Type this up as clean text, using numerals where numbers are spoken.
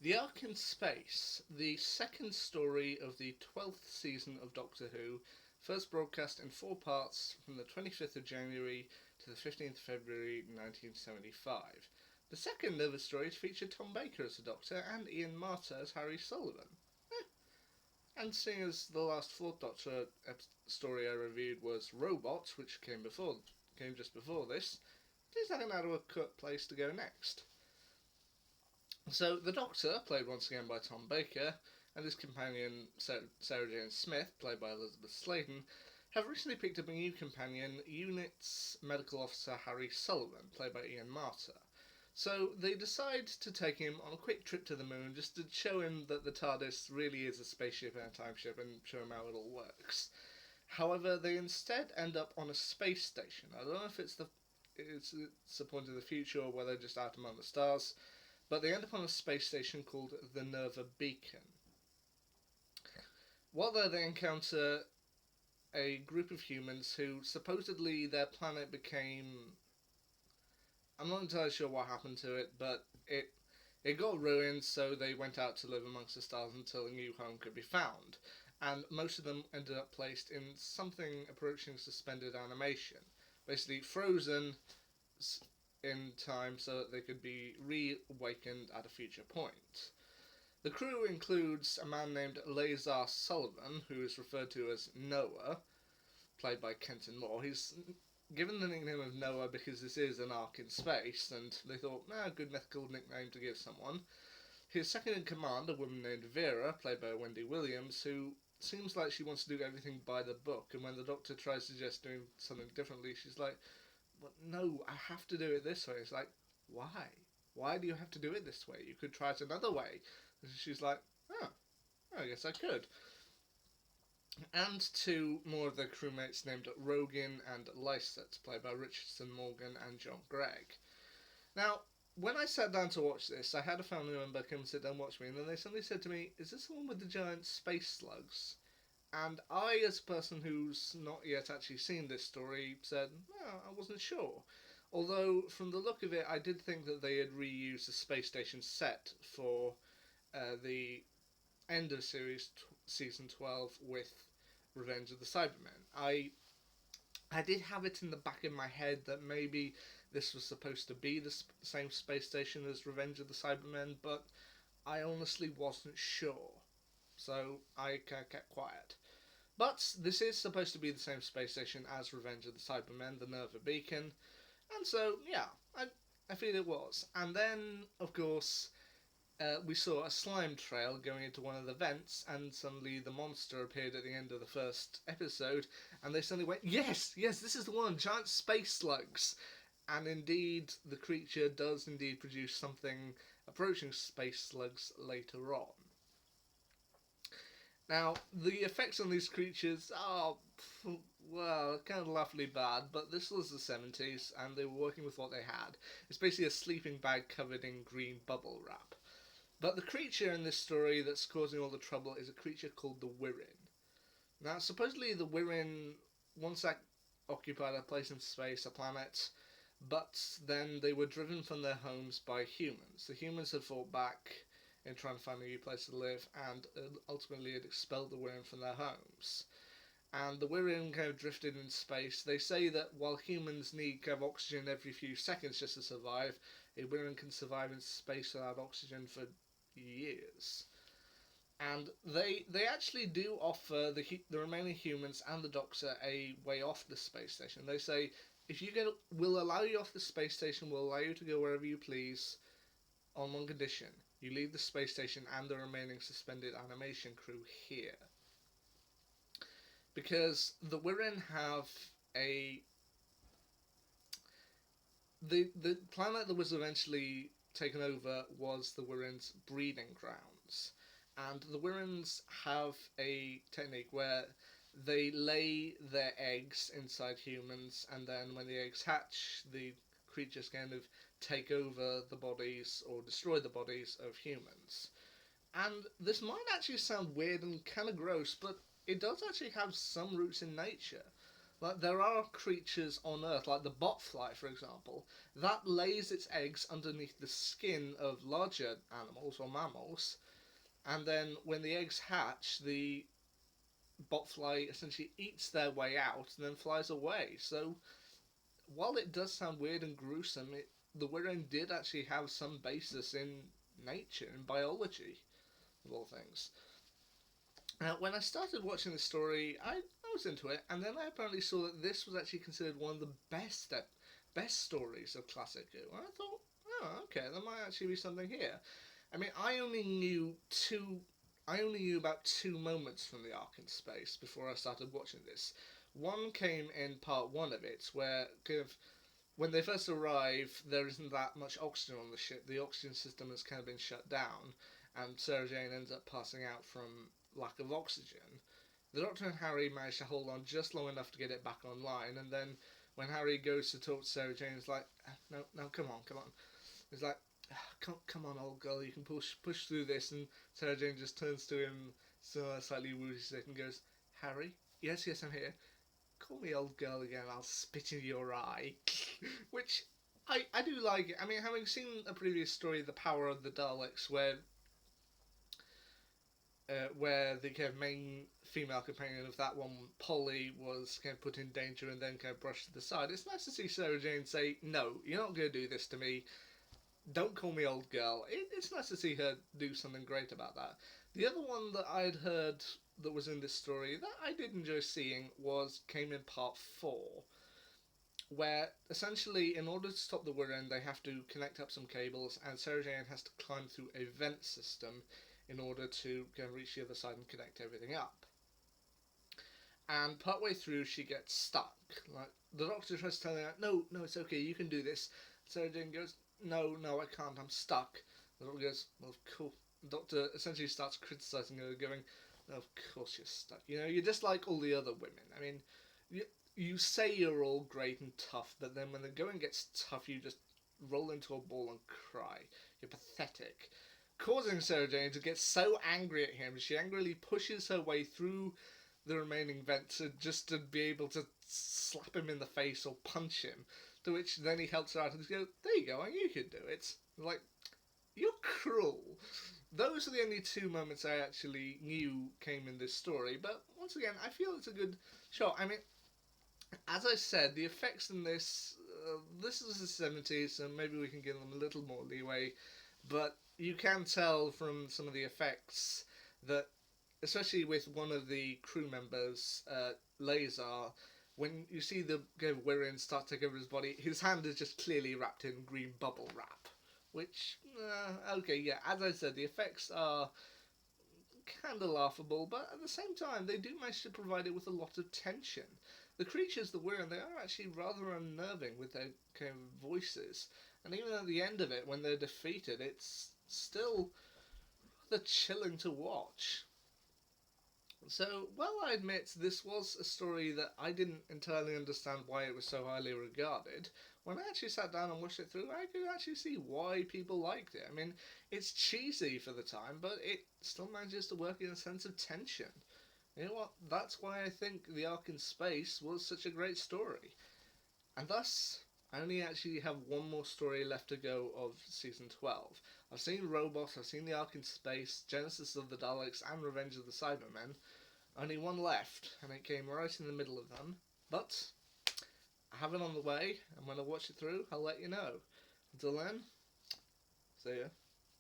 The Ark in Space, the second story of the 12th season of Doctor Who, first broadcast in four parts from the 25th of January to the 15th of February 1975. The second of the stories featured Tom Baker as the Doctor and Ian Marter as Harry Sullivan. And seeing as the last Fourth Doctor story I reviewed was Robots, which came just before this, it is like an adequate place to go next. So the Doctor, played once again by Tom Baker, and his companion Sarah Jane Smith, played by Elizabeth Sladen, have recently picked up a new companion, Unit's medical officer Harry Sullivan, played by Ian Marter. So they decide to take him on a quick trip to the moon just to show him that the TARDIS really is a spaceship and a time ship and show him how it all works. However, they instead end up on a space station. I don't know if it's the point of the future or whether just out among the stars, but they end up on a space station called the Nerva Beacon. While there, they encounter a group of humans who supposedly their planet became... I'm not entirely sure what happened to it, but it got ruined, so they went out to live amongst the stars until a new home could be found. And most of them ended up placed in something approaching suspended animation. Basically frozen in time so that they could be reawakened at a future point. The crew includes a man named Lazar Sullivan, who is referred to as Noah, played by Kenton Moore. He's given the nickname of Noah because this is an ark in space, and they thought, a good mythical nickname to give someone. His second in command, a woman named Vera, played by Wendy Williams, who seems like she wants to do everything by the book, and when the Doctor tries to suggest doing something differently, she's like, well, no, I have to do it this way. It's like, why? Why do you have to do it this way? You could try it another way. And she's like, I guess I could. And two more of their crewmates named Rogan and Lysett, played by Richardson Morgan and John Gregg. Now, when I sat down to watch this, I had a family member come sit down and watch me, and then they suddenly said to me, is this the one with the giant space slugs? And I, as a person who's not yet actually seen this story, said, well, I wasn't sure. Although, from the look of it, I did think that they had reused the space station set for the end of season 12 with Revenge of the Cybermen. I did have it in the back of my head that maybe this was supposed to be the same space station as Revenge of the Cybermen, but I honestly wasn't sure. So I kept quiet. But this is supposed to be the same space station as Revenge of the Cybermen, the Nerva Beacon, and so, yeah, I feel it was. And then, of course, we saw a slime trail going into one of the vents, and suddenly the monster appeared at the end of the first episode, and they suddenly went, yes, this is the one, giant space slugs. And indeed, the creature does indeed produce something approaching space slugs later on. Now, the effects on these creatures are, well, kind of laughably bad, but this was the 70s, and they were working with what they had. It's basically a sleeping bag covered in green bubble wrap. But the creature in this story that's causing all the trouble is a creature called the Wirrin. Now, supposedly the Wirrin once occupied a place in space, a planet, but then they were driven from their homes by humans. The humans had fought back in trying to find a new place to live, and ultimately had expelled the Wirrin from their homes. And the Wirrin kind of drifted in space. They say that while humans need kind of oxygen every few seconds just to survive, a Wirrin can survive in space without oxygen for years. And they actually do offer the remaining humans and the Doctor a way off the space station. They say, if you we'll allow you off the space station, we'll allow you to go wherever you please, on one condition. You leave the space station and the remaining suspended animation crew here. Because the Wirrin have a... The planet that was eventually taken over was the Wirrin's breeding grounds. And the Wirrins have a technique where they lay their eggs inside humans, and then when the eggs hatch, the creatures kind of take over the bodies or destroy the bodies of humans. And this might actually sound weird and kind of gross, but it does actually have some roots in nature. Like, there are creatures on Earth, like the botfly, for example, that lays its eggs underneath the skin of larger animals or mammals, and then when the eggs hatch, the botfly essentially eats their way out and then flies away. So, while it does sound weird and gruesome, the Wirren did actually have some basis in nature and biology, of all things. Now, when I started watching the story, I was into it, and then I apparently saw that this was actually considered one of the best stories of classic Who. And I thought, oh, okay, there might actually be something here. I mean, I only knew about two moments from the arc in space before I started watching this. One came in part one of it, where kind of when they first arrive, there isn't that much oxygen on the ship. The oxygen system has kind of been shut down, and Sarah Jane ends up passing out from lack of oxygen. The Doctor and Harry manage to hold on just long enough to get it back online, and then when Harry goes to talk to Sarah Jane, he's like, no, come on. He's like, come on, old girl, you can push through this, and Sarah Jane just turns to him, slightly woozy and goes, Harry, yes, I'm here. Call me old girl again, I'll spit in your eye. Which, I do like it. I mean, having seen a previous story, The Power of the Daleks, where the kind of main female companion of that one, Polly, was kind of put in danger and then kind of brushed to the side. It's nice to see Sarah Jane say, no, you're not going to do this to me. Don't call me old girl. It's nice to see her do something great about that. The other one that I'd heard that was in this story that I did enjoy seeing came in part 4, where essentially in order to stop the Wirren they have to connect up some cables, and Sarah Jane has to climb through a vent system in order to go and reach the other side and connect everything up. And partway through she gets stuck. Like, the Doctor tries to tell her, no, it's okay, you can do this. Sarah Jane goes, no, I can't, I'm stuck. The Doctor goes, well, cool. The Doctor essentially starts criticising her, going, no, of course you're stuck. You're just like all the other women. I mean, you say you're all great and tough, but then when the going gets tough, you just roll into a ball and cry. You're pathetic. Causing Sarah Jane to get so angry at him, she angrily pushes her way through the remaining vents just to be able to slap him in the face or punch him. To which then he helps her out and goes, there you go, you can do it. Like, you're cruel. Those are the only two moments I actually knew came in this story, but once again, I feel it's a good show. I mean, as I said, the effects in this is the 70s, so maybe we can give them a little more leeway, but you can tell from some of the effects that, especially with one of the crew members, Lazar, when you see the Wirren start to take over his body, his hand is just clearly wrapped in green bubble wrap. Which, okay, yeah, as I said, the effects are kind of laughable, but at the same time, they do manage to provide it with a lot of tension. The creatures that Wirren, they are actually rather unnerving with their kind of voices. And even at the end of it, when they're defeated, it's still rather chilling to watch. So, well, I admit this was a story that I didn't entirely understand why it was so highly regarded. When I actually sat down and watched it through, I could actually see why people liked it. I mean, it's cheesy for the time, but it still manages to work in a sense of tension. You know what? That's why I think The Ark in Space was such a great story. And thus, I only actually have one more story left to go of season 12. I've seen Robot, I've seen The Ark in Space, Genesis of the Daleks, and Revenge of the Cybermen. Only one left, and it came right in the middle of them. But I have it on the way, and when I watch it through, I'll let you know. Until then, see ya.